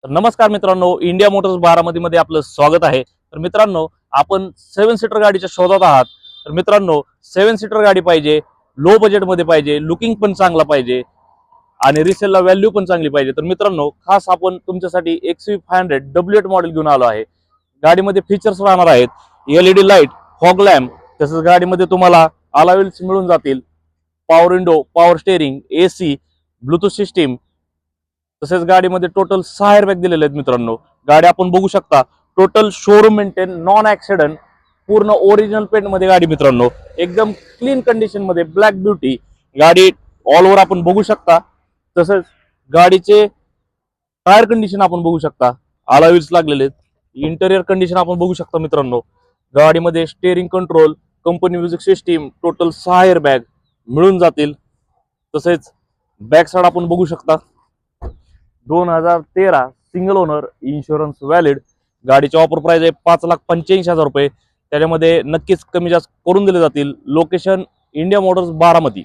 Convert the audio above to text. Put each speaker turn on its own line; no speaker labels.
तर नमस्कार मित्रांनो, इंडिया मोटर्स बारामतीमध्ये आपलं स्वागत आहे। तर मित्रांनो, आपण 7 सीटर गाडीच्या शोधात आहात। तर मित्रांनो, 7 सीटर गाडी पाहिजे, लो बजेटमध्ये पाहिजे, लुकिंग पण चांगला पाहिजे आणि रिसेलला व्हॅल्यू पण चांगली पाहिजे। तर मित्रांनो, खास आपण तुमच्यासाठी XV500 W8 मॉडेल घेऊन आलो आहे। गाडीमध्ये फीचर्स राहणार आहेत LED लाईट, फॉग लॅम्प, तसंच गाडीमध्ये तुम्हाला अलॉय व्हील्स मिळून जातील, power window, power steering, AC, Bluetooth system, तसेच गाडीमध्ये टोटल 6 एअरबॅग दिलेले आहेत। मित्रांनो, गाडी आपण बघू शकता, total showroom maintain, non accident, पूर्ण ओरिजिनल पेंट मध्ये गाडी मित्रांनो, एकदम क्लीन कंडिशन मध्ये, ब्लॅक ब्युटी गाडी ऑल ओव्हर आपण बघू शकता। तसंच गाडीचे टायर कंडिशन आपण बघू शकता, अलॉय व्हील्स लागलेले आहेत। इंटेरियर कंडिशन आपण बघू शकता मित्रांनो, गाडीमध्ये steering control, company music system, total 6 airbag मिळून जातील। तसेच बॅक साइड आपण बघू शकता, 2013 सिंगल ओनर, इन्शुरन्स व्हॅलिड, गाडीची ऑफर प्राइस आहे 5,85,000 रुपये। त्याच्यामध्ये नक्कीच कमी जास्त करून दिले जातील। Location India Motors Baramati.